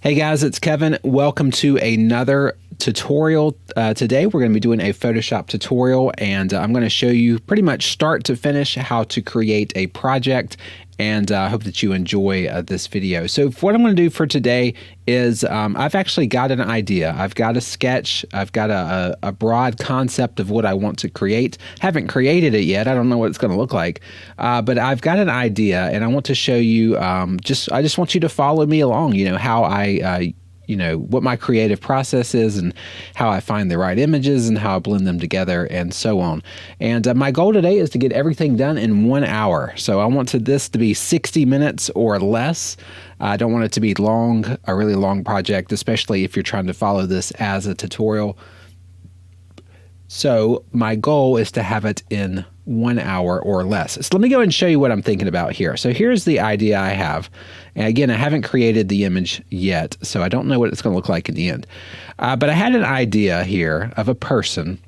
Hey guys, it's Kevin. Welcome to another tutorial. Today we're going to be doing a Photoshop tutorial, and I'm going to show you pretty much start to finish how to create a project, and I hope that you enjoy this video. So what I'm going to do for today is I've actually got an idea. I've got a sketch. I've got a broad concept of what I want to create. Haven't created it yet. I don't know what it's going to look like, but I've got an idea, and I want to show you. I just want you to follow me along. You know how what my creative process is and how I find the right images and how I blend them together and so on. And my goal today is to get everything done in 1 hour. So I want this to be 60 minutes or less. I don't want it to be a really long project, especially if you're trying to follow this as a tutorial. So my goal is to have it in 1 hour or less. So let me go and show you what I'm thinking about here. So here's the idea I have. And again, I haven't created the image yet, so I don't know what it's going to look like in the end. But I had an idea here of a person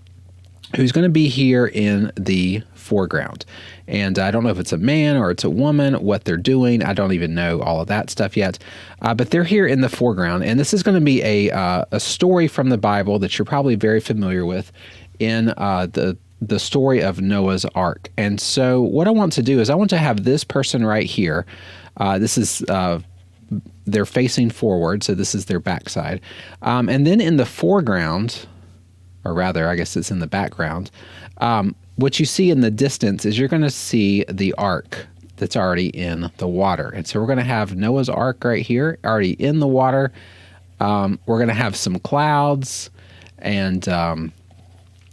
who's going to be here in the foreground. And I don't know if it's a man or it's a woman, what they're doing. I don't even know all of that stuff yet. But they're here in the foreground. And this is going to be a story from the Bible that you're probably very familiar with in the story of Noah's Ark. And so what I want to do is I want to have this person right here. This is they're facing forward, so this is their backside. And then in the foreground, or rather, I guess it's in the background, what you see in the distance is you're going to see the ark that's already in the water. And so we're going to have Noah's Ark right here, already in the water. We're going to have some clouds, and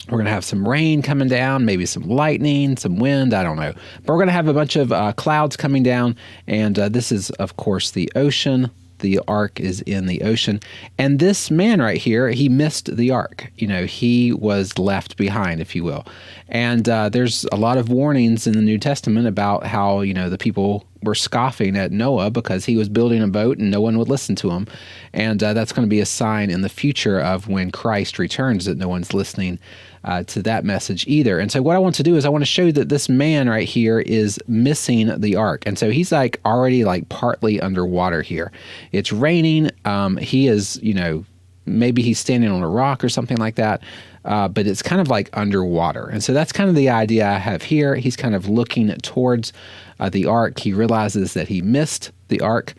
we're going to have some rain coming down, maybe some lightning, some wind, I don't know. But we're going to have a bunch of clouds coming down, and this is, of course, the ocean. The ark is in the ocean. And this man right here, he missed the ark. You know, he was left behind, if you will. And there's a lot of warnings in the New Testament about how, the people were scoffing at Noah because he was building a boat and no one would listen to him. And that's going to be a sign in the future of when Christ returns that no one's listening to that message either. And so what I want to do is I want to show you that this man right here is missing the ark. And so he's already partly underwater here. It's raining. He is, maybe he's standing on a rock or something like that. But it's kind of like underwater. And so that's kind of the idea I have here. He's kind of looking towards the ark. He realizes that he missed the ark.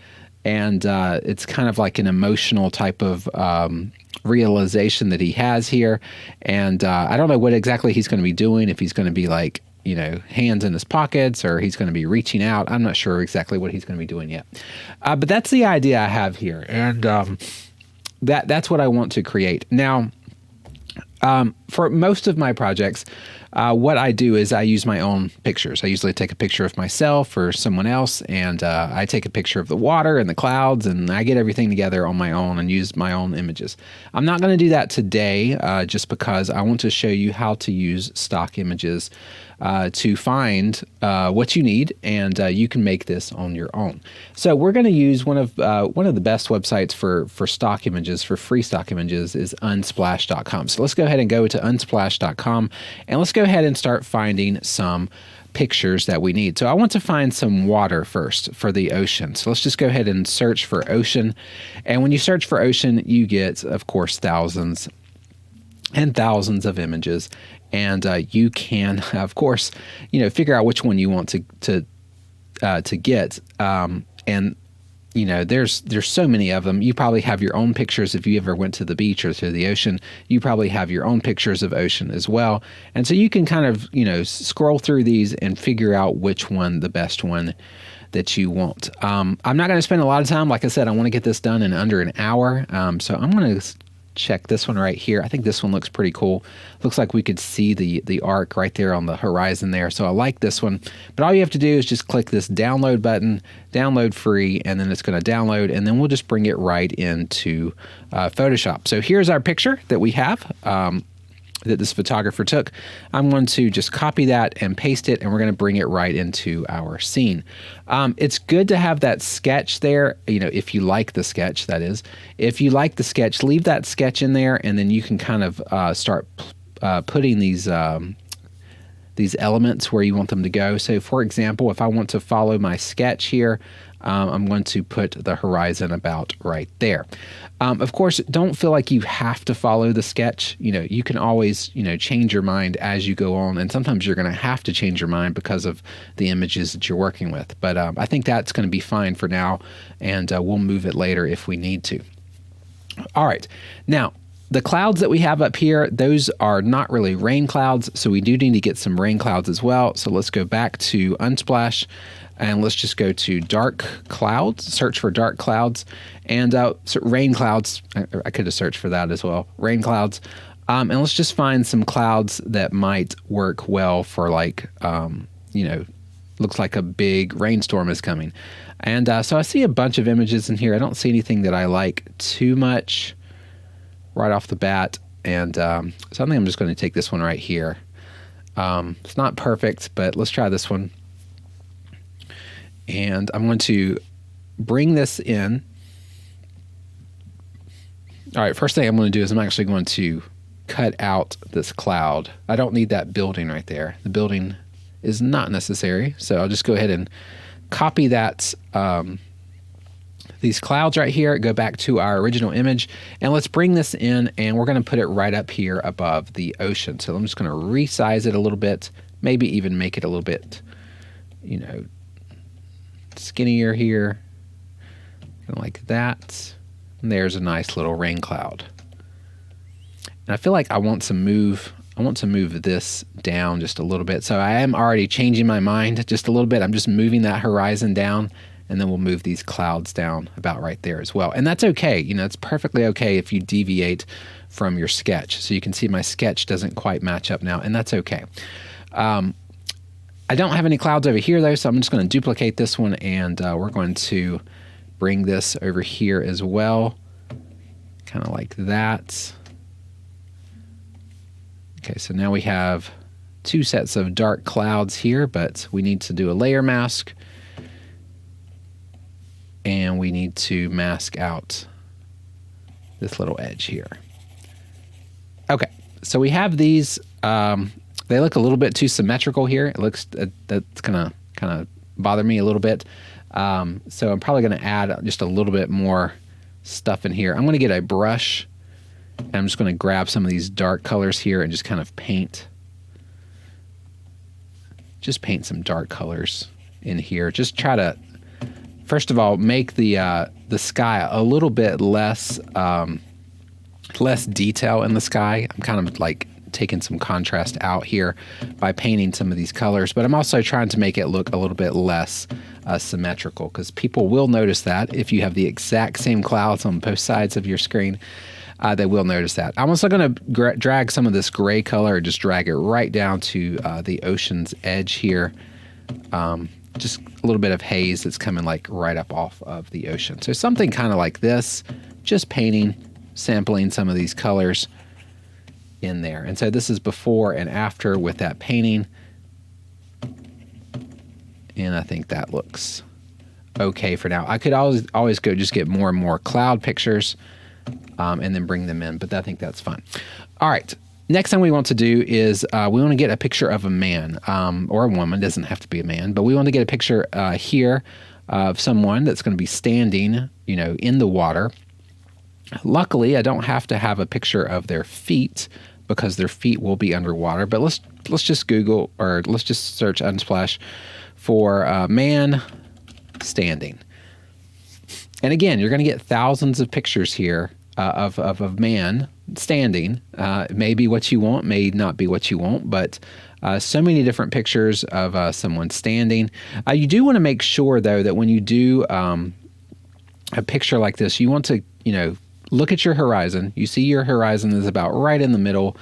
And it's kind of like an emotional type of realization that he has here. And I don't know what exactly he's going to be doing, if he's going to be hands in his pockets, or he's going to be reaching out. I'm not sure exactly what he's going to be doing yet. But that's the idea I have here. And that's what I want to create. Now, for most of my projects, what I do is I use my own pictures. I usually take a picture of myself or someone else, and I take a picture of the water and the clouds, and I get everything together on my own and use my own images. I'm not going to do that today just because I want to show you how to use stock images to find what you need, and you can make this on your own. So we're going to use one of the best websites for stock images, for free stock images, is unsplash.com. So let's go ahead and go to unsplash.com, and let's go ahead and start finding some pictures that we need. So I want to find some water first for the ocean. So let's just go ahead and search for ocean. And when you search for ocean, you get, of course, thousands and thousands of images. And you can, of course, figure out which one you want to get. And there's so many of them. You probably have your own pictures. If you ever went to the beach or to the ocean, you probably have your own pictures of ocean as well. And so you can kind of, scroll through these and figure out which one, the best one that you want. I'm not going to spend a lot of time. Like I said, I want to get this done in under an hour. So I'm going to check this one right here. I think this one looks pretty cool. Looks like we could see the ark right there on the horizon there. So I like this one. But all you have to do is just click this download button, download free, and then it's going to download, and then we'll just bring it right into Photoshop. So here's our picture that we have. That this photographer took. I'm going to just copy that and paste it, and we're going to bring it right into our scene. It's good to have that sketch there, if you like the sketch, that is. If you like the sketch, leave that sketch in there, and then you can kind of start putting these elements where you want them to go. So for example, if I want to follow my sketch here, I'm going to put the horizon about right there. Of course, don't feel like you have to follow the sketch. You can always, change your mind as you go on. And sometimes you're going to have to change your mind because of the images that you're working with. But I think that's going to be fine for now. And we'll move it later if we need to. All right. Now, the clouds that we have up here, those are not really rain clouds, so we do need to get some rain clouds as well. So let's go back to Unsplash, and let's just go to dark clouds, search for dark clouds, and so rain clouds. I could have searched for that as well, rain clouds. And let's just find some clouds that might work well for looks like a big rainstorm is coming. And so I see a bunch of images in here. I don't see anything that I like too much right off the bat, and so I think I'm just going to take this one right here. It's not perfect, but let's try this one. And I'm going to bring this in. All right, first thing I'm going to do is I'm actually going to cut out this cloud. I don't need that building right there. The building is not necessary, so I'll just go ahead and copy that these clouds right here, go back to our original image, and let's bring this in, and we're going to put it right up here above the ocean. So I'm just going to resize it a little bit, maybe even make it a little bit, skinnier here, kind of like that. And there's a nice little rain cloud. And I feel like I want to move this down just a little bit. So I am already changing my mind just a little bit. I'm just moving that horizon down, and then we'll move these clouds down about right there as well. And that's okay. It's perfectly okay if you deviate from your sketch. So you can see my sketch doesn't quite match up now, and that's okay. I don't have any clouds over here though, so I'm just going to duplicate this one, and we're going to bring this over here as well, kind of like that. Okay, so now we have two sets of dark clouds here, but we need to do a layer mask, and we need to mask out this little edge here. Okay, so we have these. They look a little bit too symmetrical here. It looks that's gonna kind of bother me a little bit. So I'm probably gonna add just a little bit more stuff in here. I'm gonna get a brush, and I'm just gonna grab some of these dark colors here and just kind of paint some dark colors in here. Just try to, first of all, make the sky a little bit less detail in the sky. I'm kind of like taking some contrast out here by painting some of these colors, but I'm also trying to make it look a little bit less symmetrical, because people will notice that if you have the exact same clouds on both sides of your screen. They will notice that. I'm also going to drag some of this gray color, just drag it right down to the ocean's edge here. Just a little bit of haze that's coming like right up off of the ocean. So something kind of like this, just painting, sampling some of these colors in there. And so this is before and after with that painting. And I think that looks okay for now. I could always go just get more and more cloud pictures and then bring them in, but I think that's fine. All right. Next thing we want to do is we want to get a picture of a man or a woman. It doesn't have to be a man, but we want to get a picture here of someone that's going to be standing, in the water. Luckily, I don't have to have a picture of their feet because their feet will be underwater. But let's just Google, or let's just search Unsplash for man standing. And again, you're going to get thousands of pictures here of a man standing. It may be what you want, may not be what you want, but so many different pictures of someone standing. You do want to make sure, though, that when you do a picture like this, you want to, look at your horizon. You see your horizon is about right in the middle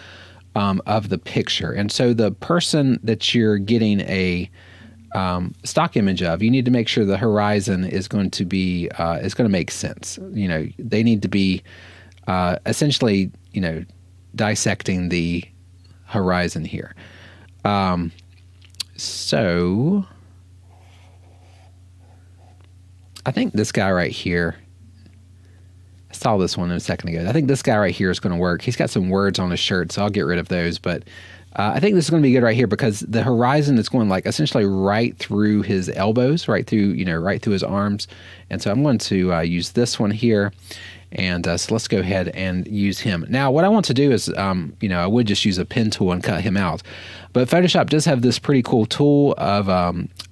of the picture. And so the person that you're getting a stock image of, you need to make sure the horizon is going to be is going to make sense. They need to be essentially dissecting the horizon here. So I think this guy right here, saw this one a second ago. I think this guy right here is going to work. He's got some words on his shirt, so I'll get rid of those. But I think this is going to be good right here because the horizon is going like essentially right through his elbows, right through, right through his arms. And so I'm going to use this one here. And so let's go ahead and use him. Now, what I want to do is, I would just use a pen tool and cut him out. But Photoshop does have this pretty cool tool of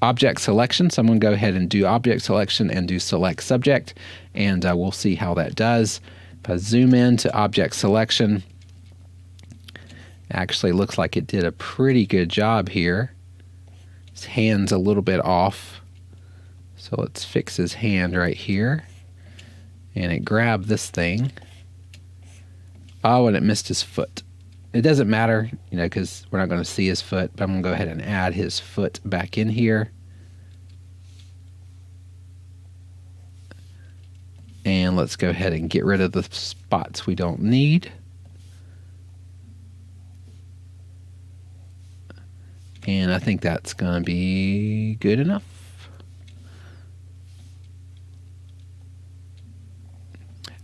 object selection. So I'm going to go ahead and do object selection and do select subject. And we'll see how that does. If I zoom in to object selection, it actually looks like it did a pretty good job here. His hand's a little bit off. So let's fix his hand right here. And it grabbed this thing. Oh, and it missed his foot. It doesn't matter, because we're not going to see his foot, but I'm going to go ahead and add his foot back in here. And let's go ahead and get rid of the spots we don't need. And I think that's going to be good enough.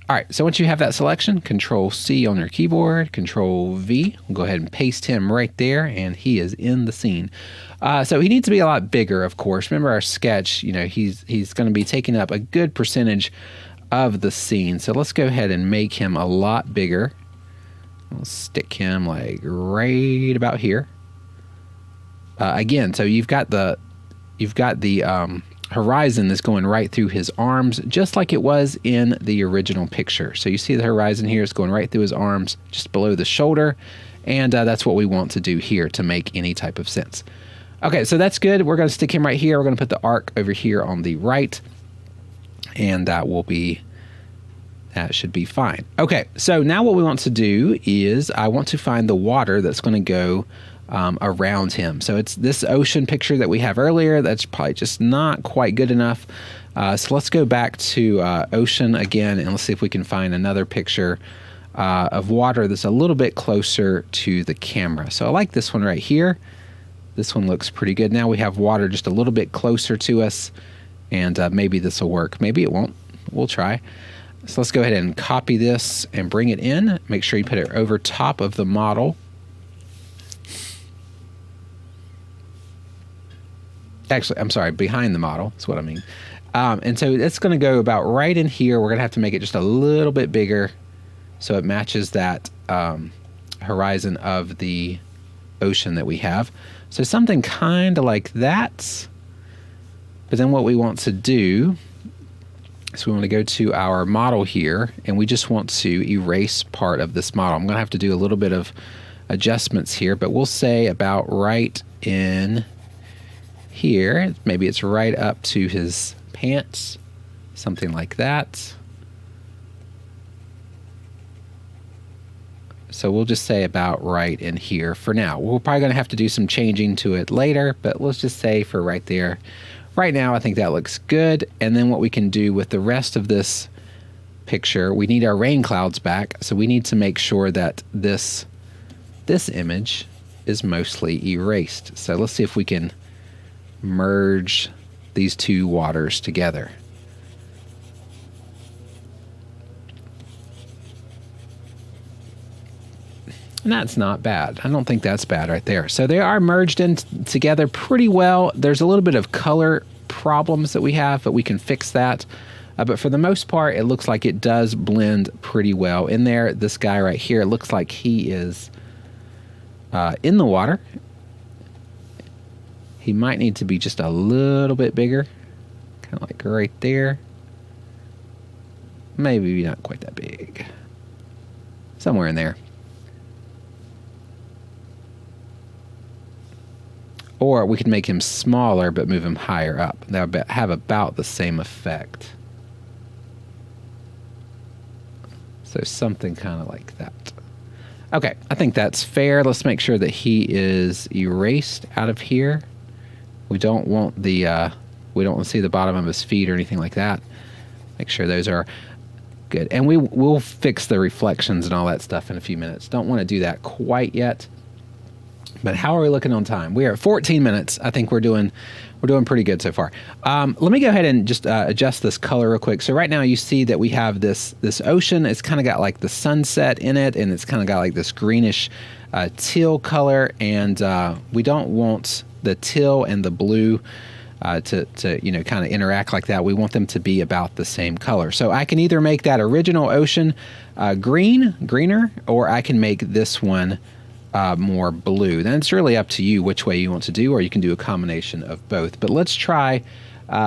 All right, so once you have that selection, Control-C on your keyboard, Control-V, we'll go ahead and paste him right there, and he is in the scene. So he needs to be a lot bigger, of course. Remember our sketch, he's going to be taking up a good percentage of the scene. So let's go ahead and make him a lot bigger. We'll stick him like right about here. Again, so you've got the horizon that's going right through his arms, just like it was in the original picture. So you see the horizon here is going right through his arms, just below the shoulder, and that's what we want to do here to make any type of sense. Okay, so that's good. We're going to stick him right here. We're going to put the arc over here on the right, and that should be fine. Okay, so now what we want to do is I want to find the water that's going to go around him. So it's this ocean picture that we have earlier. That's probably just not quite good enough. So let's go back to ocean again, and let's see if we can find another picture of water that's a little bit closer to the camera. So I like this one right here. This one looks pretty good. Now we have water just a little bit closer to us, and maybe this will work. Maybe it won't. We'll try. So let's go ahead and copy this and bring it in. Make sure you put it over top of the model. Actually, I'm sorry, behind the model is what I mean. And so it's going to go about right in here. We're going to have to make it just a little bit bigger so it matches that horizon of the ocean that we have. So something kind of like that. But then what we want to do is we want to go to our model here, and we just want to erase part of this model. I'm going to have to do a little bit of adjustments here, but we'll say about right in here. Maybe it's right up to his pants, something like that. So we'll just say about right in here for now. We're probably going to have to do some changing to it later, but let's just say for right there. Right now, I think that looks good. And then what we can do with the rest of this picture, we need our rain clouds back. So we need to make sure that this image is mostly erased. So let's see if we can merge these two waters together. And that's not bad. I don't think that's bad right there. So they are merged in together pretty well. There's a little bit of color problems that we have, but we can fix that. But for the most part, it looks like it does blend pretty well in there. This guy right here, it looks like he is in the water. He might need to be just a little bit bigger, kind of like right there. Maybe not quite that big. Somewhere in there. Or we could make him smaller but move him higher up. That would have about the same effect. So something kind of like that. Okay, I think that's fair. Let's make sure that he is erased out of here. We don't want we don't want to see the bottom of his feet or anything like that. Make sure those are good. And we'll fix the reflections and all that stuff in a few minutes. Don't want to do that quite yet. But how are we looking on time? We are at 14 minutes. I think we're doing pretty good so far. Let me go ahead and just adjust this color real quick. So right now you see that we have this ocean. It's kind of got like the sunset in it, and it's kind of got like this greenish teal color. And we don't want the teal and the blue to kind of interact like that. We want them to be about the same color. So I can either make that original ocean greener, or I can make this one more blue. Then it's really up to you which way you want to do, or you can do a combination of both. But let's try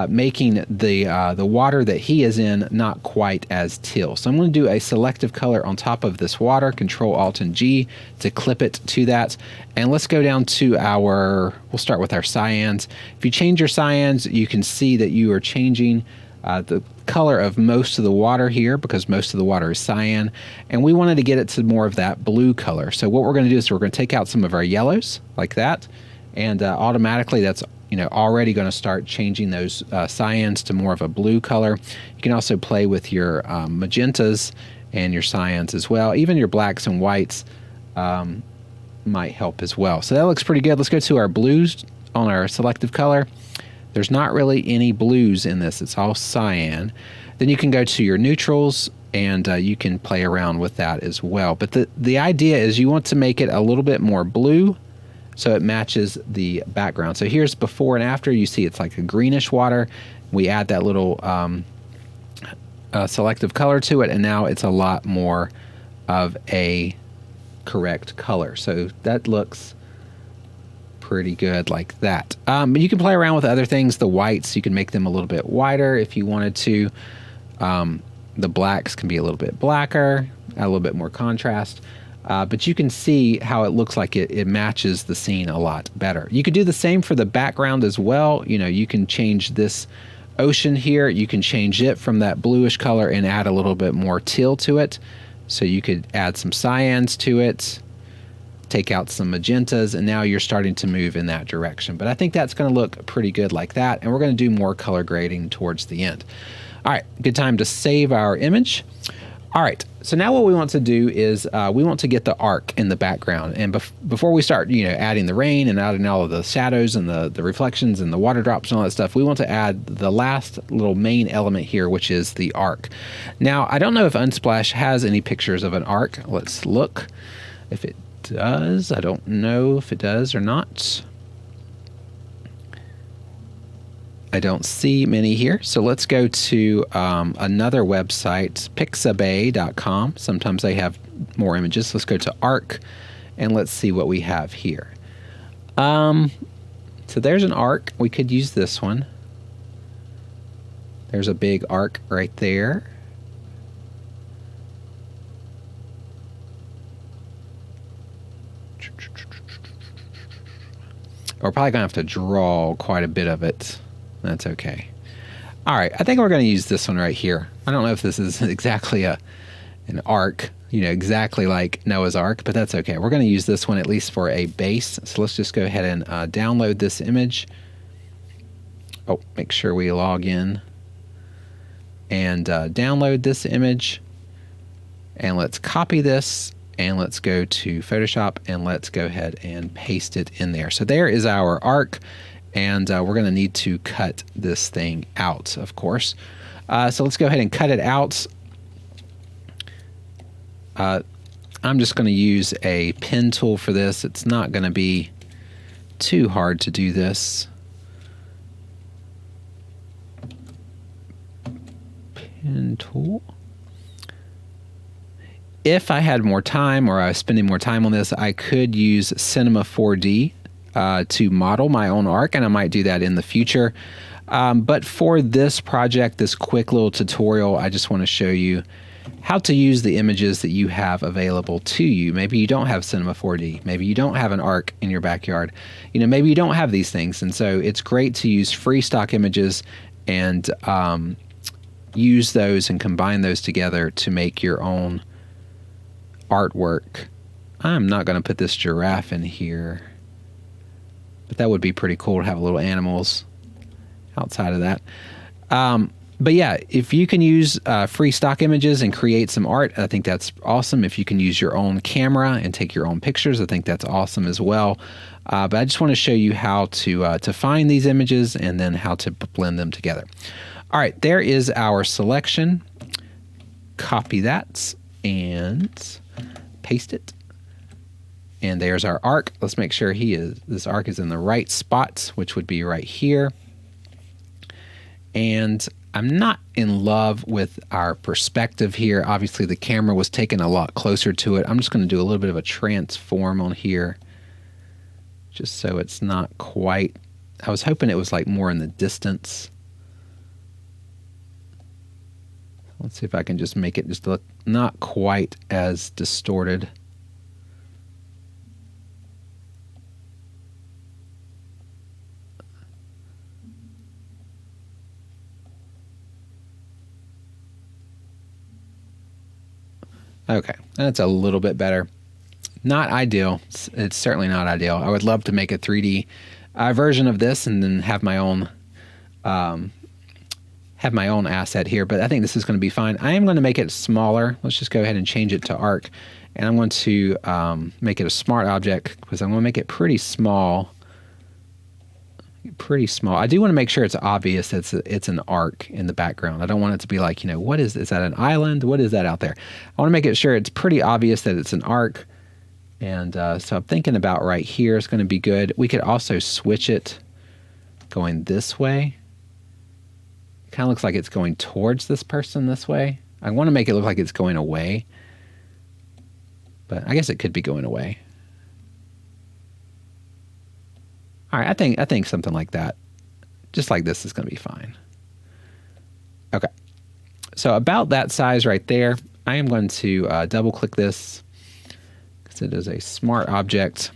making the water that he is in not quite as teal. So I'm going to do a selective color on top of this water, Control Alt and G to clip it to that. And let's go down to we'll start with our cyans. If you change your cyans, you can see that you are changing the color of most of the water here, because most of the water is cyan, and we wanted to get it to more of that blue color. So what we're going to do is we're going to take out some of our yellows like that, and automatically that's already going to start changing those cyans to more of a blue color. You can also play with your magentas and your cyans as well. Even your blacks and whites might help as well. So that looks pretty good. Let's go to our blues on our selective color. There's not really any blues in this. It's all cyan. Then you can go to your neutrals, and you can play around with that as well. But the idea is you want to make it a little bit more blue so it matches the background. So here's before and after. You see it's like a greenish water. We add that little selective color to it, and now it's a lot more of a correct color. So that looks pretty good like that. But you can play around with other things. The whites, you can make them a little bit whiter if you wanted to. The blacks can be a little bit blacker, add a little bit more contrast. But you can see how it looks like it matches the scene a lot better. You could do the same for the background as well. You can change this ocean here. You can change it from that bluish color and add a little bit more teal to it. So you could add some cyans to it, take out some magentas, and now you're starting to move in that direction. But I think that's going to look pretty good like that, and we're going to do more color grading towards the end. All right, good time to save our image. All right, so now what we want to do is we want to get the arc in the background. And before we start, adding the rain and adding all of the shadows and the reflections and the water drops and all that stuff, we want to add the last little main element here, which is the arc. Now, I don't know if Unsplash has any pictures of an arc. Let's look if it does. I don't know if it does or not. I don't see many here. So let's go to another website, pixabay.com. Sometimes they have more images. Let's go to arc and let's see what we have here. So there's an arc. We could use this one. There's a big arc right there. We're probably going to have to draw quite a bit of it. That's okay. All right, I think we're going to use this one right here. I don't know if this is exactly an arc, exactly like Noah's Ark, but that's okay. We're going to use this one at least for a base. So let's just go ahead and download this image. Oh, make sure we log in and download this image. And let's copy this, and let's go to Photoshop, and let's go ahead and paste it in there. So there is our arc. And we're going to need to cut this thing out, of course. So let's go ahead and cut it out. I'm just going to use a pen tool for this. It's not going to be too hard to do this. Pen tool. If I had more time, or I was spending more time on this, I could use Cinema 4D to model my own arc, and I might do that in the future. But for this project, this quick little tutorial, I just want to show you how to use the images that you have available to you. Maybe you don't have Cinema 4D. Maybe you don't have an arc in your backyard. Maybe you don't have these things. And so it's great to use free stock images and use those and combine those together to make your own artwork. I'm not going to put this giraffe in here, but that would be pretty cool to have little animals outside of that. But yeah, if you can use free stock images and create some art, I think that's awesome. If you can use your own camera and take your own pictures, I think that's awesome as well. But I just want to show you how to find these images and then how to blend them together. All right, there is our selection. Copy that and paste it. And there's our arc. Let's make sure this arc is in the right spot, which would be right here. And I'm not in love with our perspective here. Obviously, the camera was taken a lot closer to it. I'm just going to do a little bit of a transform on here, just so it's not quite. I was hoping it was like more in the distance. Let's see if I can just make it just look not quite as distorted. Okay, that's a little bit better. Not ideal. It's certainly not ideal. I would love to make a 3D version of this and then have my own asset here, but I think this is going to be fine. I am going to make it smaller. Let's just go ahead and change it to arc, and I'm going to make it a smart object because I'm going to make it pretty small. Pretty small. I do want to make sure it's obvious it's an arc in the background. I don't want it to be like, what is that an island? What is that out there? I want to make it sure it's pretty obvious that it's an arc. And so I'm thinking about right here is going to be good. We could also switch it going this way. It kind of looks like it's going towards this person this way. I want to make it look like it's going away, but I guess it could be going away. All right, I think something like that, just like this, is going to be fine. Okay, so about that size right there, I am going to double click this because it is a smart object.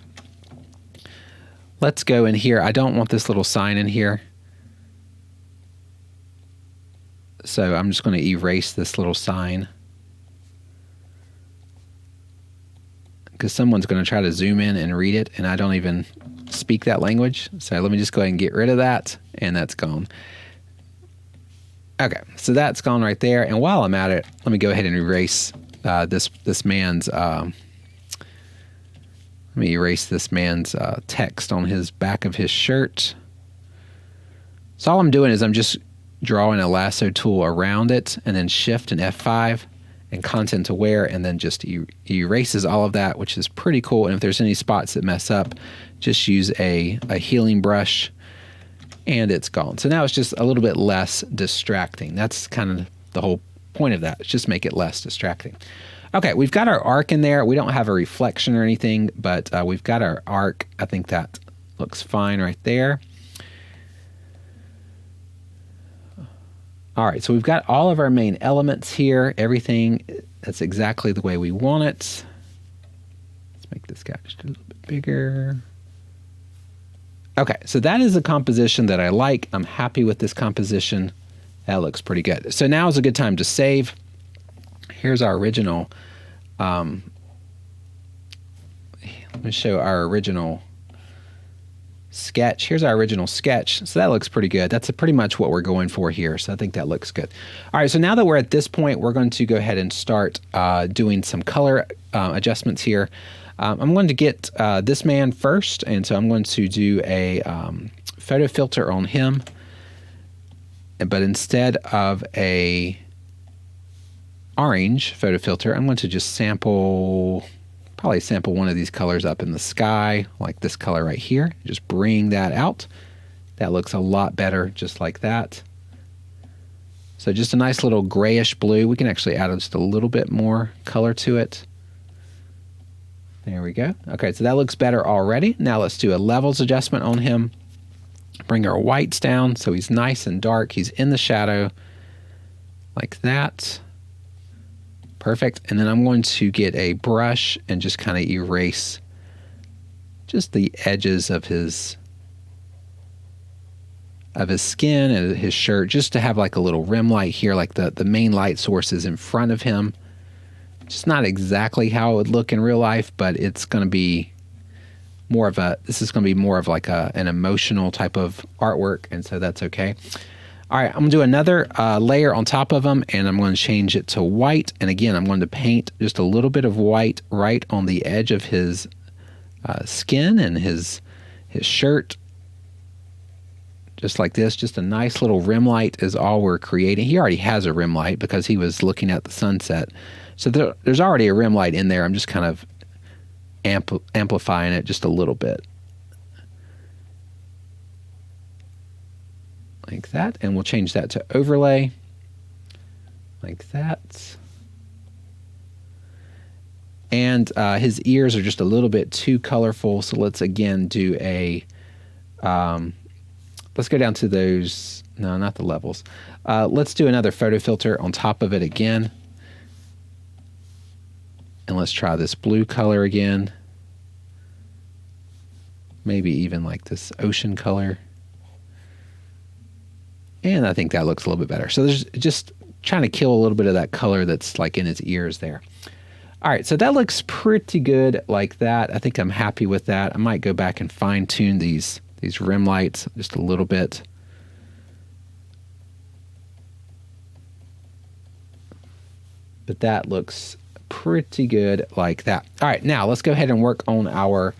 Let's go in here. I don't want this little sign in here, so I'm just going to erase this little sign because someone's going to try to zoom in and read it, and I don't even speak that language. So let me just go ahead and get rid of that, and that's gone. Okay, so that's gone right there. And while I'm at it, let me go ahead and erase this man's. Let me erase this man's text on his back of his shirt. So all I'm doing is I'm just drawing a lasso tool around it, and then Shift and F5 and content aware, and then just erases all of that, which is pretty cool. And if there's any spots that mess up, just use a healing brush and it's gone. So now it's just a little bit less distracting. That's kind of the whole point of that. It's just make it less distracting. Okay, we've got our arc in there. We don't have a reflection or anything, but we've got our arc. I think that looks fine right there. All right, so we've got all of our main elements here. Everything that's exactly the way we want it. Let's make this guy just a little bit bigger. Okay, so that is a composition that I like. I'm happy with this composition. That looks pretty good. So now is a good time to save. Here's our original. Let me show our original sketch. Here's our original sketch. So that looks pretty good. That's pretty much what we're going for here. So I think that looks good. All right, so now that we're at this point, we're going to go ahead and start doing some color adjustments here. I'm going to get this man first, and so I'm going to do a photo filter on him, but instead of a orange photo filter, I'm going to just probably sample one of these colors up in the sky, like this color right here. Just bring that out. That looks a lot better just like that. So just a nice little grayish blue. We can actually add just a little bit more color to it. There we go. Okay, so that looks better already. Now let's do a levels adjustment on him. Bring our whites down so he's nice and dark. He's in the shadow like that. Perfect. And then I'm going to get a brush and just kind of erase just the edges of his skin and his shirt, just to have like a little rim light here, like the main light source is in front of him. Just not exactly how it would look in real life, but it's going to be this is going to be more of like an emotional type of artwork, and so that's okay. All right, I'm gonna do another layer on top of them, and I'm going to change it to white. And again, I'm going to paint just a little bit of white right on the edge of his skin and his shirt. Just like this, just a nice little rim light is all we're creating. He already has a rim light because he was looking at the sunset. So there's already a rim light in there. I'm just kind of amplifying it just a little bit. Like that, and we'll change that to overlay, like that. And his ears are just a little bit too colorful, so let's again do a, let's go down to those, no, not the levels. Let's do another photo filter on top of it again. And let's try this blue color again. Maybe even like this ocean color. And I think that looks a little bit better. So there's just trying to kill a little bit of that color that's like in his ears there. All right, so that looks pretty good like that. I think I'm happy with that. I might go back and fine tune these rim lights just a little bit. But that looks pretty good like that. All right, now let's go ahead and work on our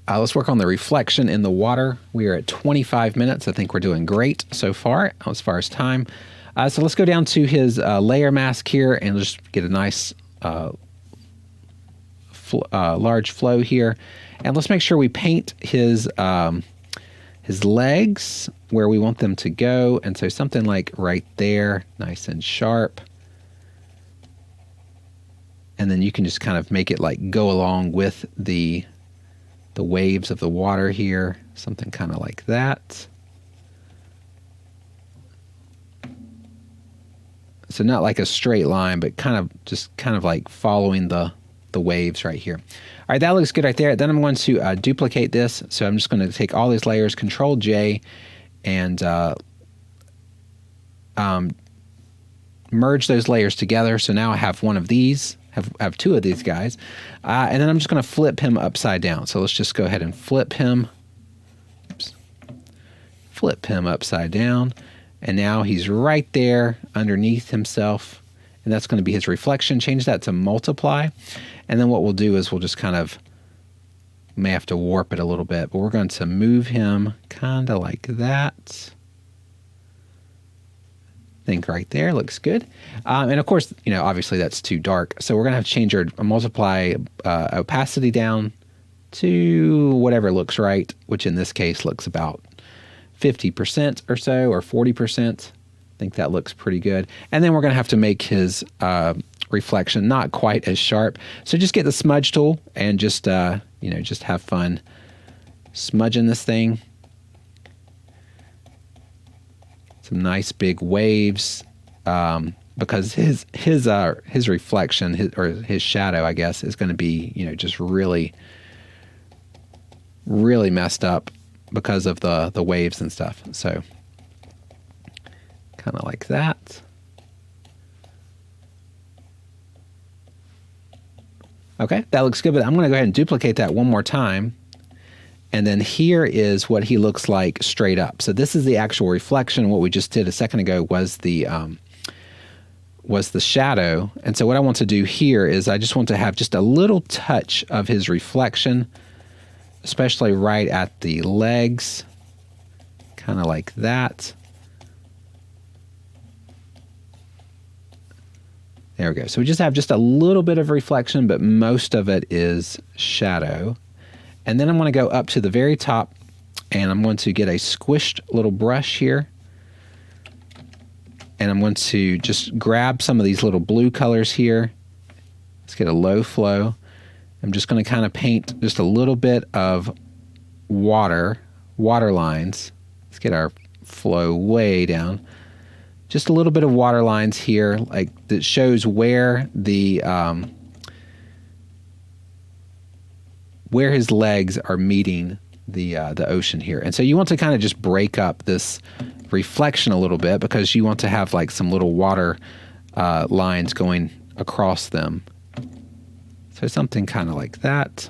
let's work on the reflection in the water. We are at 25 minutes. I think we're doing great so far as time. So let's go down to his layer mask here and just get a nice large flow here. And let's make sure we paint his legs where we want them to go. And so something like right there, nice and sharp. And then you can just kind of make it like go along with the waves of the water here, something kind of like that. So not like a straight line, but kind of like following the waves right here. All right, that looks good right there. Then I'm going to duplicate this. So I'm just going to take all these layers, Control J, and merge those layers together. So now I have one of these. Have two of these guys. And then I'm just going to flip him upside down. So let's just go ahead and flip him. Oops. Flip him upside down. And now he's right there underneath himself. And that's going to be his reflection. Change that to multiply. And then what we'll do is we'll just kind of, may have to warp it a little bit, but we're going to move him kind of like that. Think right there, looks good. And of course, obviously that's too dark. So we're going to have to change our multiply opacity down to whatever looks right, which in this case looks about 50% or so, or 40%. I think that looks pretty good. And then we're going to have to make his reflection not quite as sharp. So just get the smudge tool and just have fun smudging this thing. Some nice big waves, because his reflection, his shadow, I guess, is going to be just really, really messed up because of the waves and stuff. So kind of like that. Okay, that looks good, but I'm going to go ahead and duplicate that one more time. And then here is what he looks like straight up. So this is the actual reflection. What we just did a second ago was the shadow. And so what I want to do here is I just want to have just a little touch of his reflection, especially right at the legs, kind of like that. There we go. So we just have just a little bit of reflection, but most of it is shadow. And then I'm going to go up to the very top, and I'm going to get a squished little brush here. And I'm going to just grab some of these little blue colors here. Let's get a low flow. I'm just going to kind of paint just a little bit of water lines. Let's get our flow way down. Just a little bit of water lines here, like that shows where the where his legs are meeting the ocean here. And so you want to kind of just break up this reflection a little bit, because you want to have like some little water lines going across them. So something kind of like that.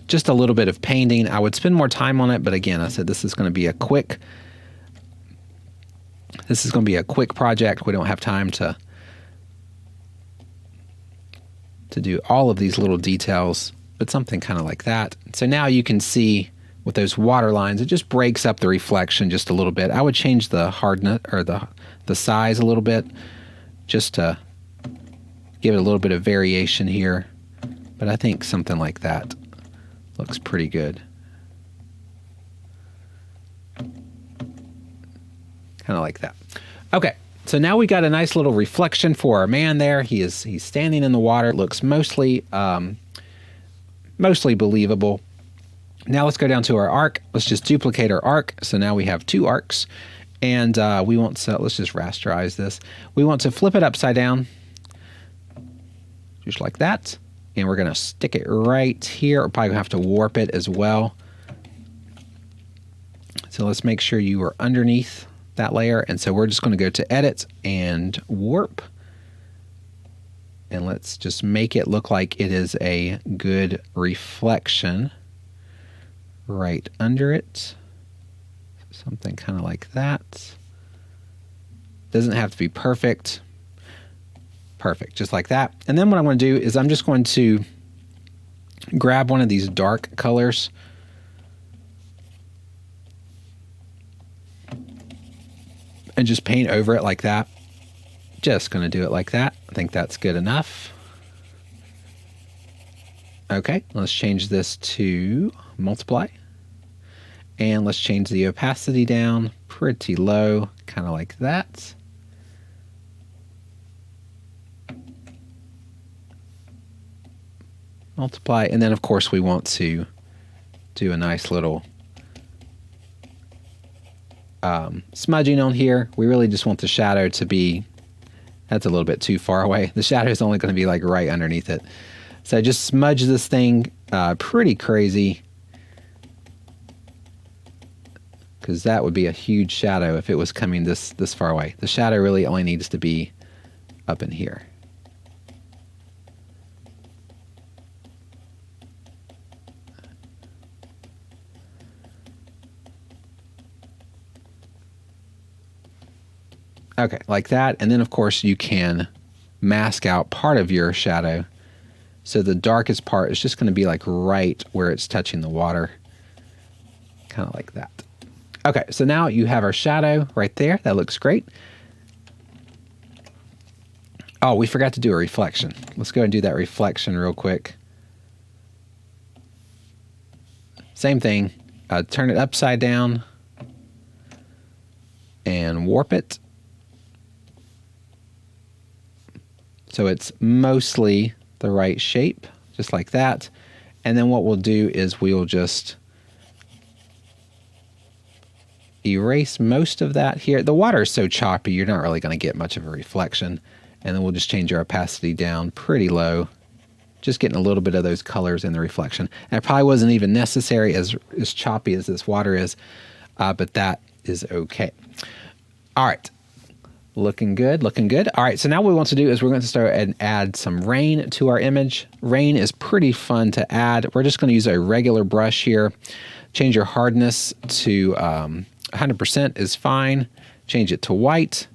just a little bit of painting. I would spend more time on it, but again, I said this is going to be a quick project. We don't have time to do all of these little details, but something kind of like that. So now you can see with those water lines, it just breaks up the reflection just a little bit. I would change the hardness or the size a little bit just to give it a little bit of variation here. But I think something like that looks pretty good. Kind of like that. Okay. So now we got a nice little reflection for our man there. He's standing in the water. It looks mostly believable. Now let's go down to our arc. Let's just duplicate our arc. So now we have 2 arcs, and we want to, let's just rasterize this. We want to flip it upside down, just like that. And we're going to stick it right here. We're probably going to have to warp it as well. So let's make sure you are underneath that layer. And so we're just going to go to edit and warp. And let's just make it look like it is a good reflection right under it. Something kind of like that. Doesn't have to be perfect. Perfect, just like that. And then what I'm going to do is I'm just going to grab one of these dark colors and just paint over it like that. Just going to do it like that. I think that's good enough. Okay, let's change this to multiply. And let's change the opacity down pretty low, kind of like that. Multiply, and then of course we want to do a nice little smudging on here. We really just want the shadow to be, that's a little bit too far away. The shadow is only going to be like right underneath it. So just smudge this thing pretty crazy, because that would be a huge shadow if it was coming this far away. The shadow really only needs to be up in here. Okay, like that. And then of course you can mask out part of your shadow. So the darkest part is just going to be like right where it's touching the water. Kind of like that. Okay, so now you have our shadow right there. That looks great. Oh, we forgot to do a reflection. Let's go and do that reflection real quick. Same thing. Turn it upside down and warp it. So it's mostly the right shape, just like that. And then what we'll do is we'll just erase most of that here. The water is so choppy, you're not really going to get much of a reflection. And then we'll just change our opacity down pretty low, just getting a little bit of those colors in the reflection. And it probably wasn't even necessary as choppy as this water is, but that is okay. All right. Looking good, looking good. All right, so now what we want to do is we're going to start and add some rain to our image. Rain is pretty fun to add. We're just going to use a regular brush here. Change your hardness to 100% is fine. Change it to white.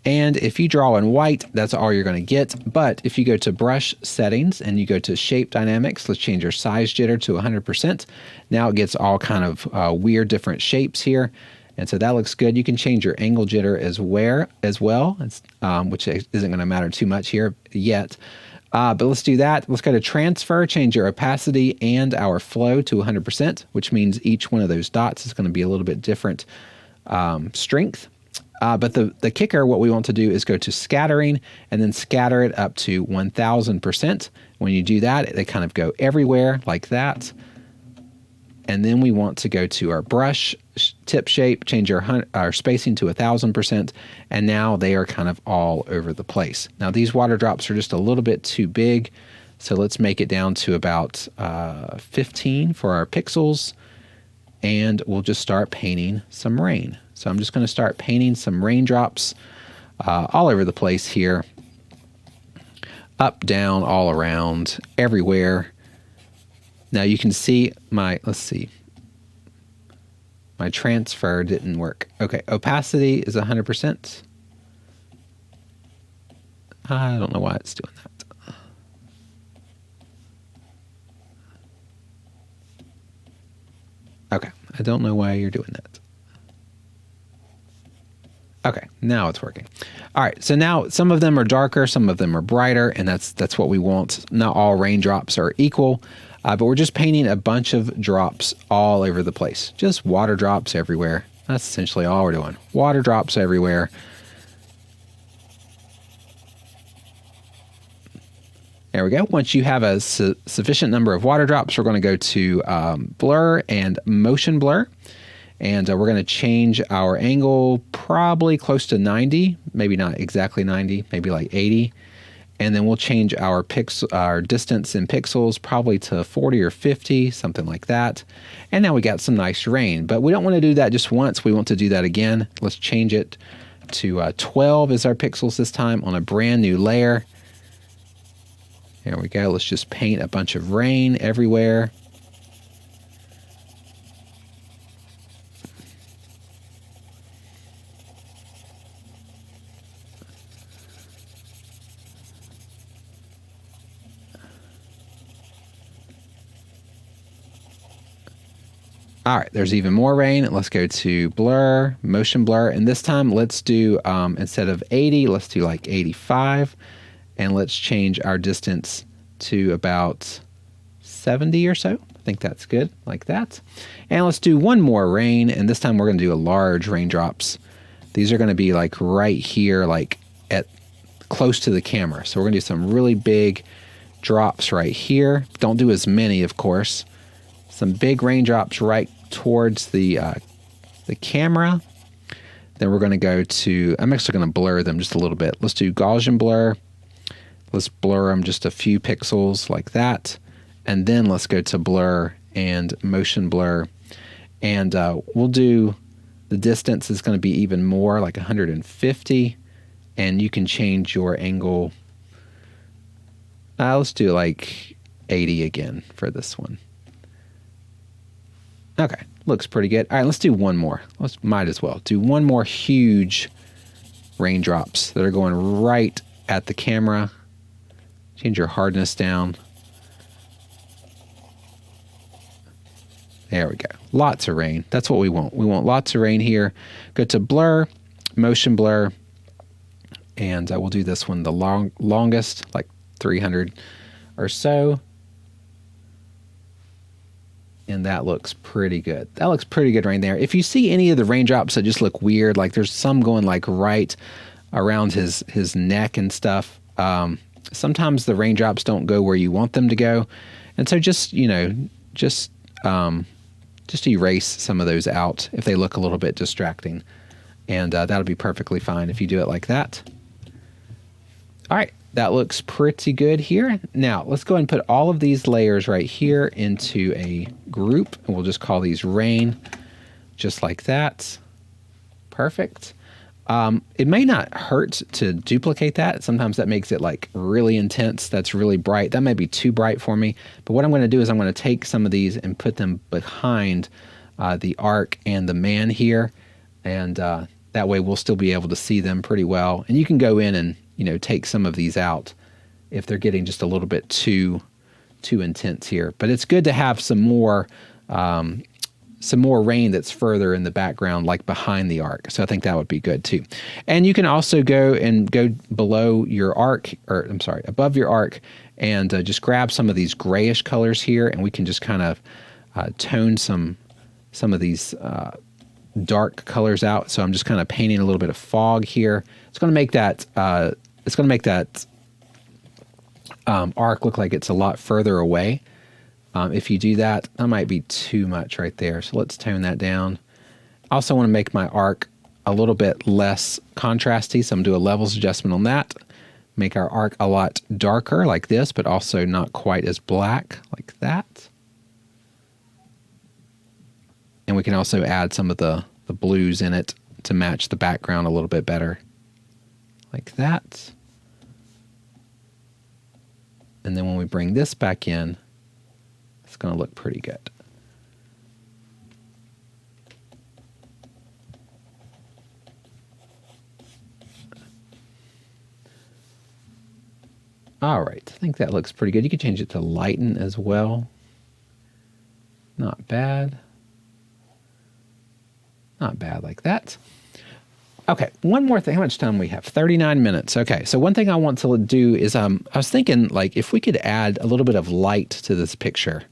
And if you draw in white, that's all you're going to get. But if you go to brush settings and you go to shape dynamics, let's change your size jitter to 100%. Now it gets all kind of weird different shapes here. And so that looks good. You can change your angle jitter as well, which isn't going to matter too much here yet. But let's do that. Let's go to transfer, change your opacity and our flow to 100%, which means each one of those dots is going to be a little bit different strength. But the kicker, what we want to do is go to scattering and then scatter it up to 1000%. When you do that, they kind of go everywhere like that. And then we want to go to our brush tip shape, change our spacing to 1000%, and now they are kind of all over the place. Now these water drops are just a little bit too big, so let's make it down to about 15 for our pixels, and we'll just start painting some rain. So I'm just going to start painting some raindrops all over the place here, up, down, all around, everywhere. Now you can see let's see, my transfer didn't work. Okay, opacity is 100%. I don't know why it's doing that. Okay, I don't know why you're doing that. Okay, now it's working. All right, so now some of them are darker, some of them are brighter, and that's what we want. Not all raindrops are equal, but we're just painting a bunch of drops all over the place. Just water drops everywhere. That's essentially all we're doing. Water drops everywhere. There we go. Once you have a sufficient number of water drops, we're going to go to blur and motion blur. And we're going to change our angle probably close to 90, maybe not exactly 90, maybe like 80. And then we'll change our distance in pixels probably to 40 or 50, something like that. And now we got some nice rain, but we don't want to do that just once. We want to do that again. Let's change it to 12 as our pixels this time on a brand new layer. There we go. Let's just paint a bunch of rain everywhere. All right, there's even more rain. Let's go to blur, motion blur, and this time let's do, instead of 80, let's do like 85, and let's change our distance to about 70 or so. I think that's good, like that. And let's do one more rain, and this time we're gonna do a large raindrops. These are gonna be like right here, like at close to the camera. So we're gonna do some really big drops right here. Don't do as many, of course. Some big raindrops right towards the camera. Then we're going to go to, I'm actually going to blur them just a little bit. Let's do Gaussian blur. Let's blur them just a few pixels like that. And then let's go to blur and motion blur. And we'll do, the distance is going to be even more, like 150. And you can change your angle. Let's do like 80 again for this one. Okay, looks pretty good. All right, let's do one more. Might as well do one more huge raindrops that are going right at the camera. Change your hardness down. There we go. Lots of rain. That's what we want. We want lots of rain here. Go to blur, motion blur, and we'll do this one the longest, like 300 or so. And that looks pretty good. That looks pretty good right there. If you see any of the raindrops that just look weird, like there's some going like right around his neck and stuff, sometimes the raindrops don't go where you want them to go. And so just erase some of those out if they look a little bit distracting. And that'll be perfectly fine if you do it like that. All right. That looks pretty good here. Now, let's go ahead and put all of these layers right here into a group, and we'll just call these rain, just like that. Perfect. It may not hurt to duplicate that. Sometimes that makes it like really intense. That's really bright. That might be too bright for me. But what I'm going to do is I'm going to take some of these and put them behind the arc and the man here. And that way we'll still be able to see them pretty well. And you can go in and take some of these out if they're getting just a little bit too intense here. But it's good to have some more rain that's further in the background, like behind the arc. So I think that would be good too. And you can also go below your arc, or I'm sorry, above your arc, and just grab some of these grayish colors here, and we can just kind of tone some of these dark colors out. So I'm just kind of painting a little bit of fog here. It's going to make that arc look like it's a lot further away. If you do that, that might be too much right there. So let's tone that down. I also want to make my arc a little bit less contrasty. So I'm going to do a levels adjustment on that. Make our arc a lot darker like this, but also not quite as black like that. And we can also add some of the blues in it to match the background a little bit better. Like that. And then when we bring this back in, let's going to look pretty good. All right, I think that looks pretty good. You can change it to lighten as well. Not bad. Not bad like that. Okay, one more thing. How much time we have? 39 minutes. Okay, so one thing I want to do is I was thinking, like, if we could add a little bit of light to this picture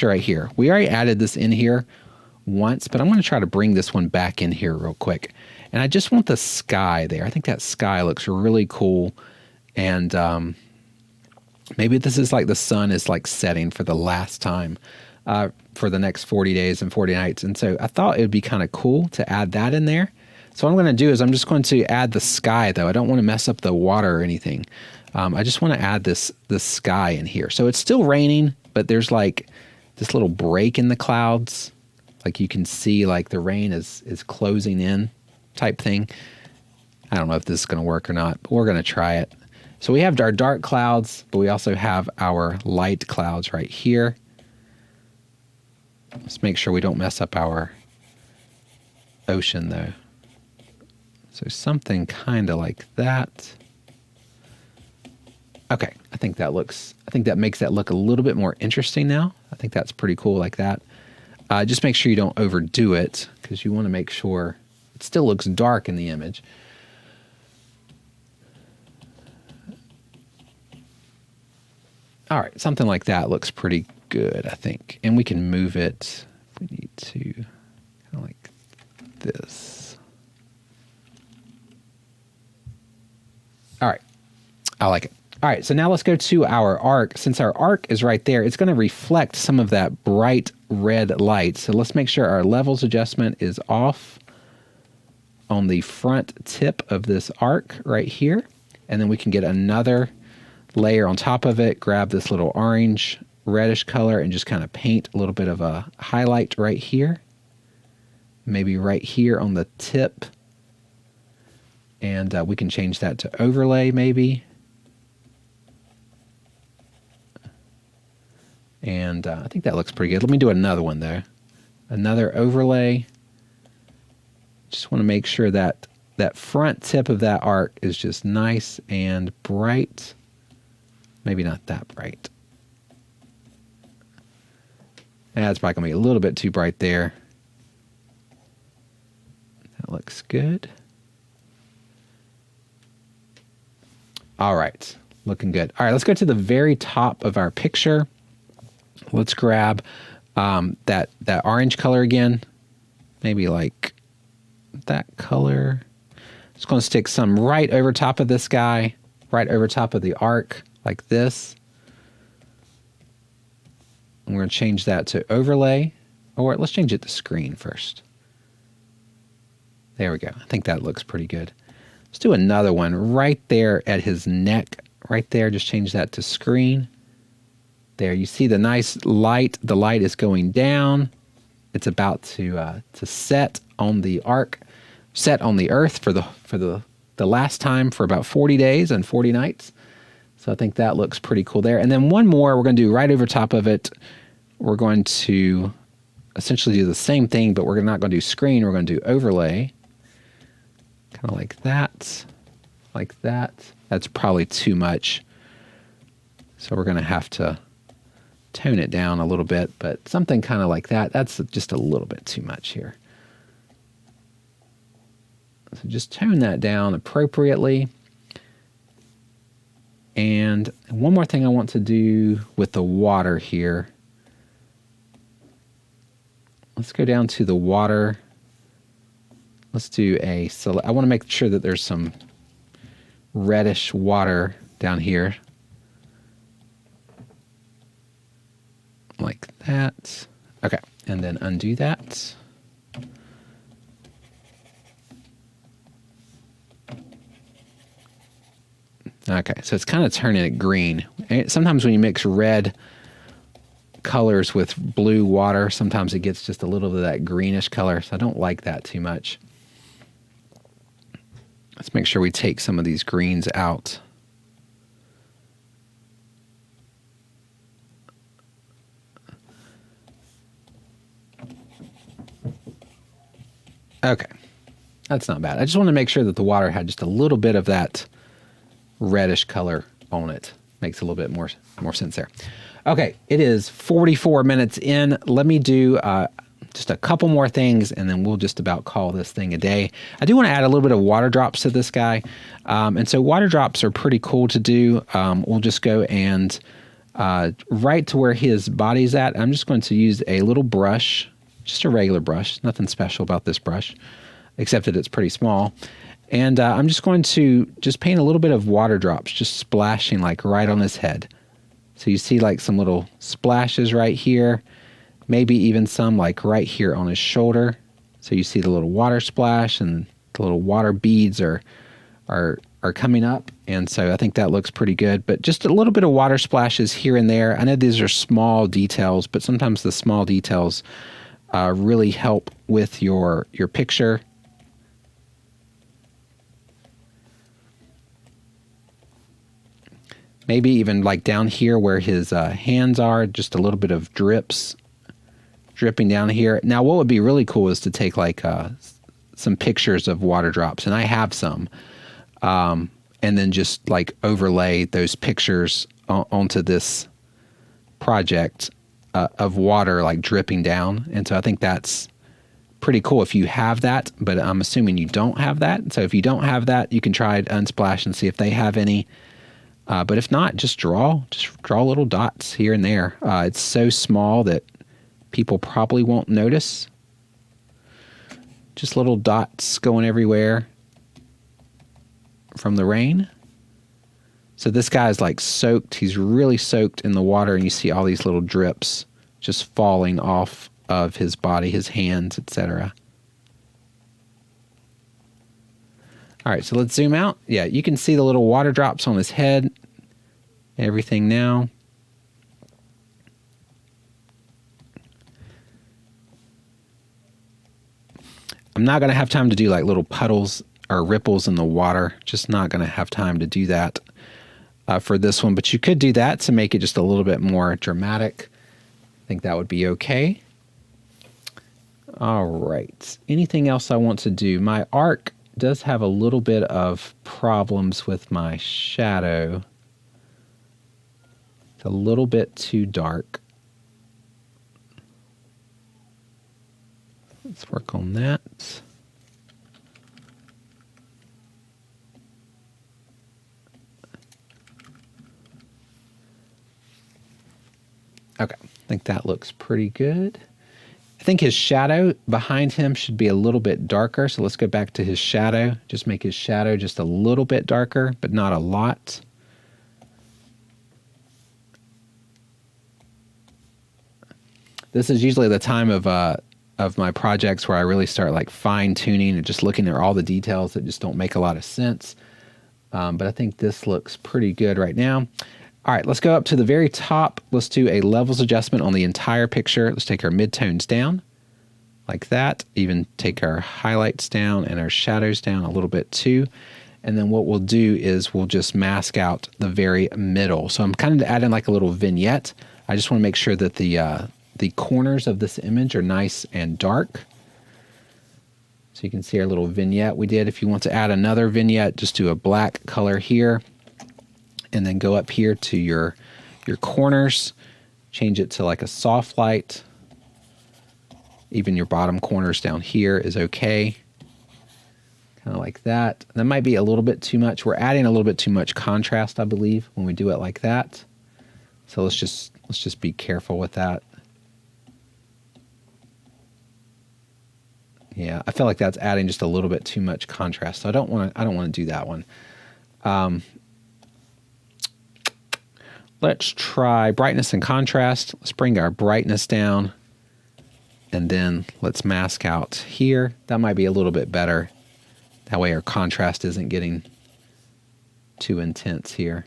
right here. We already added this in here once, but I'm going to try to bring this one back in here real quick. And I just want the sky there. I think that sky looks really cool. And maybe this is like the sun is like setting for the last time for the next 40 days and 40 nights. And so I thought it would be kind of cool to add that in there. So what I'm going to do is I'm just going to add the sky, though. I don't want to mess up the water or anything. I just want to add this sky in here. So it's still raining, but there's like this little break in the clouds. Like you can see like the rain is closing in type thing. I don't know if this is going to work or not, but we're going to try it. So we have our dark clouds, but we also have our light clouds right here. Let's make sure we don't mess up our ocean, though. So something kind of like that. Okay, I think that makes that look a little bit more interesting now. I think that's pretty cool like that. Just make sure you don't overdo it, because you want to make sure it still looks dark in the image. All right, something like that looks pretty good, I think. And we can move it if we need to, kind of like this. All right, I like it. All right, so now let's go to our arc. Since our arc is right there, it's going to reflect some of that bright red light. So let's make sure our levels adjustment is off on the front tip of this arc right here. And then we can get another layer on top of it, grab this little orange reddish color and just kind of paint a little bit of a highlight right here. Maybe right here on the tip. And we can change that to overlay maybe. And I think that looks pretty good. Let me do another one though. Another overlay. Just want to make sure that that front tip of that arc is just nice and bright. Maybe not that bright. That's probably going to be a little bit too bright there. That looks good. All right, looking good. All right, let's go to the very top of our picture. Let's grab that orange color again. Maybe like that color. Just going to stick some right over top of this guy, right over top of the arc, like this. And we're going to change that to overlay, or let's change it to screen first. There we go. I think that looks pretty good. Let's do another one right there at his neck, right there. Just change that to screen. There, you see the nice light. The light is going down. It's about to set on the arc, set on the earth for the last time for about 40 days and 40 nights. So I think that looks pretty cool there. And then one more we're going to do right over top of it. We're going to essentially do the same thing, but we're not going to do screen. We're going to do overlay. Kind of like that, like that. That's probably too much. So we're going to have to tone it down a little bit, but something kind of like that. That's just a little bit too much here. So just tone that down appropriately. And one more thing I want to do with the water here. Let's go down to the water. Let's do I want to make sure that there's some reddish water down here. Like that. Okay, and then undo that. Okay, so it's kind of turning it green. Sometimes when you mix red colors with blue water, sometimes it gets just a little bit of that greenish color, so I don't like that too much. Let's make sure we take some of these greens out. Okay, that's not bad. I just want to make sure that the water had just a little bit of that reddish color on it. Makes a little bit more sense there. Okay, it is 44 minutes in. Let me do just a couple more things, and then we'll just about call this thing a day. I do want to add a little bit of water drops to this guy. And so water drops are pretty cool to do. We'll just go and right to where his body's at, I'm just going to use a little brush, just a regular brush. Nothing special about this brush, except that it's pretty small. And I'm just going to just paint a little bit of water drops, just splashing like right on his head. So you see like some little splashes right here, maybe even some like right here on his shoulder. So you see the little water splash and the little water beads are coming up. And so I think that looks pretty good, but just a little bit of water splashes here and there. I know these are small details, but sometimes the small details really help with your picture. Maybe even like down here where his hands are, just a little bit of dripping down here. Now, what would be really cool is to take like some pictures of water drops, and I have some, and then just like overlay those pictures onto this project of water like dripping down. And so I think that's pretty cool if you have that, but I'm assuming you don't have that. So if you don't have that, you can try Unsplash and see if they have any. But if not, just draw little dots here and there. It's so small that people probably won't notice. Just little dots going everywhere from the rain. So this guy's like soaked. He's really soaked in the water, and you see all these little drips just falling off of his body, his hands, etc. All right, so let's zoom out. Yeah, you can see the little water drops on his head, everything now. I'm not going to have time to do like little puddles or ripples in the water. Just not going to have time to do that for this one, but you could do that to make it just a little bit more dramatic. I think that would be okay. All right. Anything else I want to do? My arc does have a little bit of problems with my shadow. It's a little bit too dark. Let's work on that. Okay, I think that looks pretty good. I think his shadow behind him should be a little bit darker. So let's go back to his shadow. Just make his shadow just a little bit darker, but not a lot. This is usually the time of my projects where I really start like fine tuning and just looking at all the details that just don't make a lot of sense. But I think this looks pretty good right now. All right, let's go up to the very top. Let's do a levels adjustment on the entire picture. Let's take our midtones down like that. Even take our highlights down and our shadows down a little bit too. And then what we'll do is we'll just mask out the very middle. So I'm kind of adding like a little vignette. I just want to make sure that the corners of this image are nice and dark. So you can see our little vignette we did. If you want to add another vignette, just do a black color here. And then go up here to your corners, change it to like a soft light. Even your bottom corners down here is okay. Kind of like that. That might be a little bit too much. We're adding a little bit too much contrast, I believe, when we do it like that. So let's just be careful with that. Yeah, I feel like that's adding just a little bit too much contrast. So I don't want to do that one. Let's try brightness and contrast. Let's bring our brightness down, and then let's mask out here. That might be a little bit better. That way our contrast isn't getting too intense here.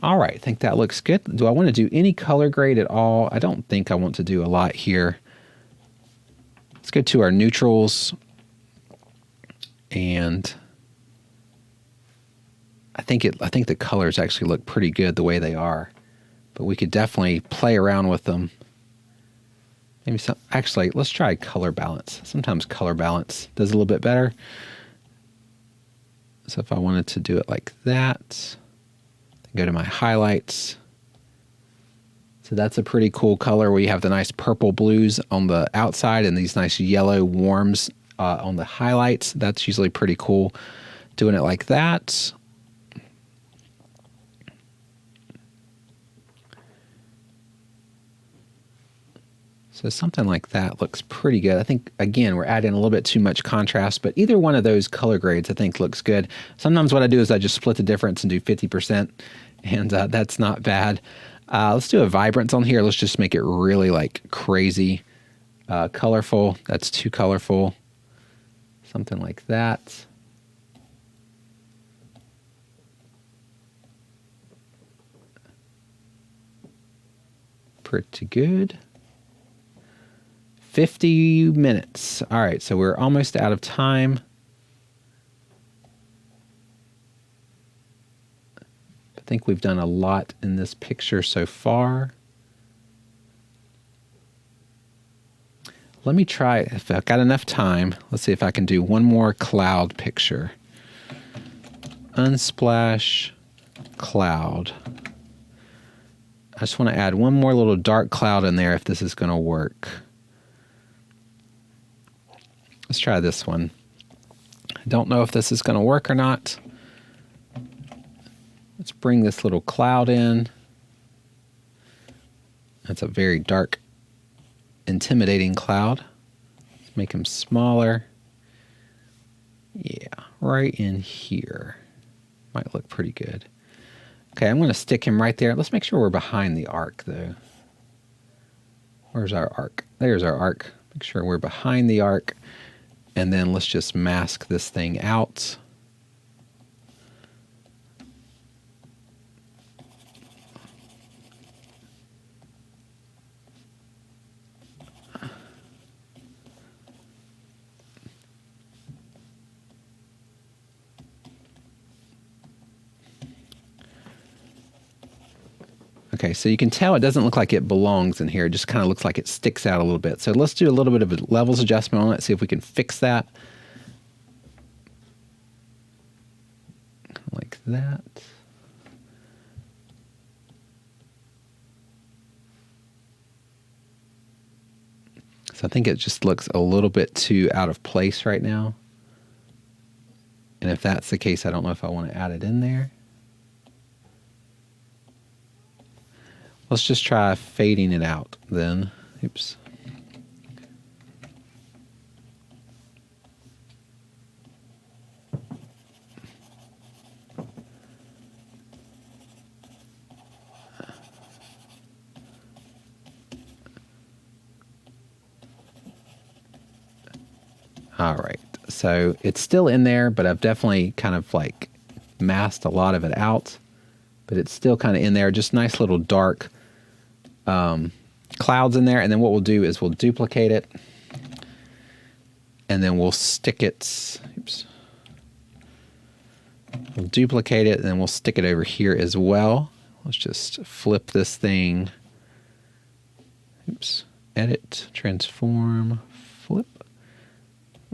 All right, I think that looks good. Do I want to do any color grade at all? I don't think I want to do a lot here. Let's go to our neutrals, and I think the colors actually look pretty good the way they are, but we could definitely play around with them Maybe some, actually, let's try color balance. Sometimes color balance does a little bit better. So if I wanted to do it like that, go to my highlights. So that's a pretty cool color where you have the nice purple blues on the outside and these nice yellow warms on the highlights. That's usually pretty cool doing it like that. So something like that looks pretty good. I think, again, we're adding a little bit too much contrast, but either one of those color grades I think looks good. Sometimes what I do is I just split the difference and do 50%, and that's not bad. Let's do a vibrance on here. Let's just make it really like crazy colorful. That's too colorful. Something like that. Pretty good. 50 minutes. All right, so we're almost out of time. I think we've done a lot in this picture so far. Let me try, if I've got enough time, let's see if I can do one more cloud picture. Unsplash cloud. I just want to add one more little dark cloud in there if this is going to work. Let's try this one. I don't know if this is going to work or not. Let's bring this little cloud in. That's a very dark, intimidating cloud. Let's make him smaller. Yeah, right in here. Might look pretty good. Okay, I'm going to stick him right there. Let's make sure we're behind the arc, though. Where's our arc? There's our arc. Make sure we're behind the arc. And then let's just mask this thing out. Okay, so you can tell it doesn't look like it belongs in here. It just kind of looks like it sticks out a little bit. So let's do a little bit of a levels adjustment on it, see if we can fix that. Like that. So I think it just looks a little bit too out of place right now. And if that's the case, I don't know if I want to add it in there. Let's just try fading it out then. Oops. All right, so it's still in there, but I've definitely kind of like masked a lot of it out, but it's still kind of in there, just nice little dark clouds in there. And then what we'll do is we'll duplicate it and then we'll stick it, oops. We'll duplicate it and then we'll stick it over here as well. Let's just flip this thing, oops, edit, transform, flip.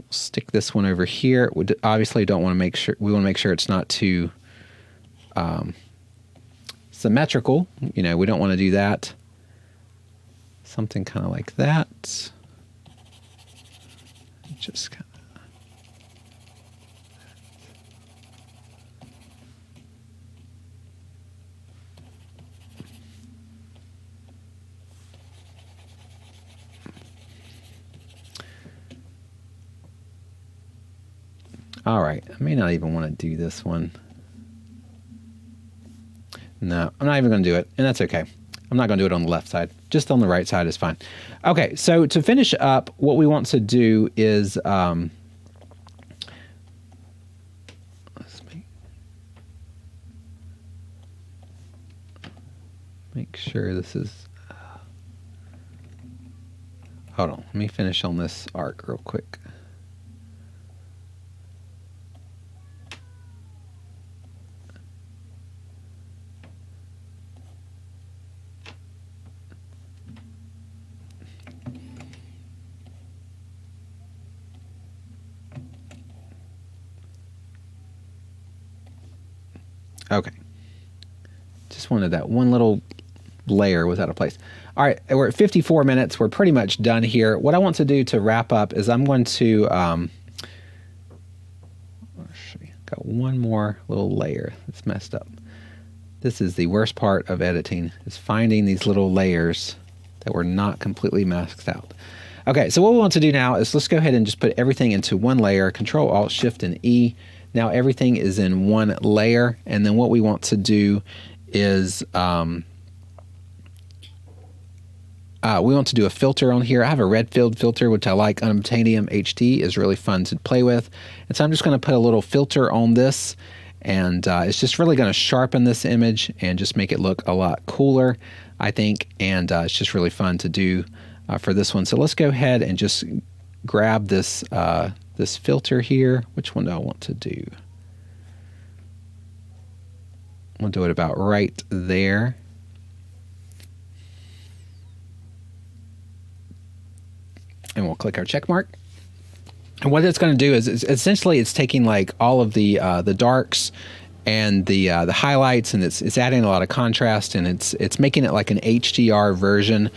Stick this one over here. We obviously don't want to make sure, we want to make sure it's not too symmetrical. You know, we don't want to do that. Something kind of like that. Just kind of. All right, I may not even want to do this one. No, I'm not even going to do it, and that's okay. I'm not going to do it on the left side. Just on the right side is fine. Okay, so to finish up, what we want to do is let's make sure this is. Hold on, let me finish on this arc real quick. Okay. Just wanted that one little layer was out of place. All right, we're at 54 minutes. We're pretty much done here. What I want to do to wrap up is I'm going to got one more little layer that's messed up. This is the worst part of editing, is finding these little layers that were not completely masked out. Okay, so what we want to do now is let's go ahead and just put everything into one layer, Control Alt Shift and E. Now everything is in one layer, and then what we want to do is we want to do a filter on here. I have a red field filter, which I like. Unobtainium HT is really fun to play with. And so I'm just going to put a little filter on this, and it's just really going to sharpen this image and just make it look a lot cooler, I think. And it's just really fun to do for this one. So let's go ahead and just grab this, this filter here. Which one do I want to do? We'll do it about right there. And we'll click our check mark. And what it's going to do is essentially it's taking like all of the darks and the highlights, and it's adding a lot of contrast, and it's making it like an HDR version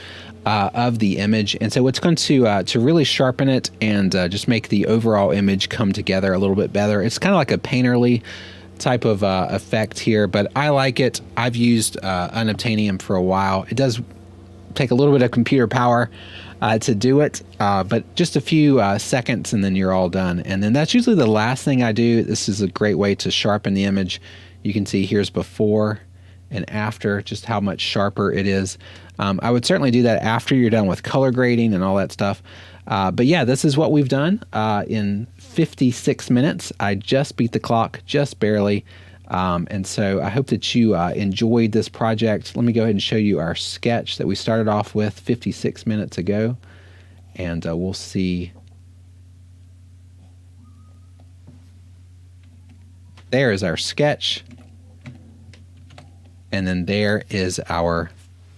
of the image. And so it's going to really sharpen it and just make the overall image come together a little bit better. It's kind of like a painterly type of effect here, but I like it. I've used Unobtainium for a while. It does take a little bit of computer power to do it, but just a few seconds and then you're all done. And then that's usually the last thing I do. This is a great way to sharpen the image. You can see here's before and after, just how much sharper it is. I would certainly do that after you're done with color grading and all that stuff. But yeah, this is what we've done in 56 minutes. I just beat the clock, just barely. And so I hope that you enjoyed this project. Let me go ahead and show you our sketch that we started off with 56 minutes ago. And we'll see. There is our sketch. And then there is our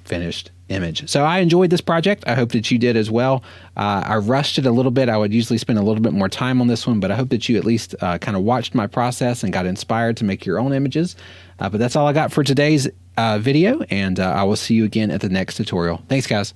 finished image. So I enjoyed this project. I hope that you did as well. I rushed it a little bit. I would usually spend a little bit more time on this one, but I hope that you at least kind of watched my process and got inspired to make your own images. But that's all I got for today's video, and I will see you again at the next tutorial. Thanks, guys.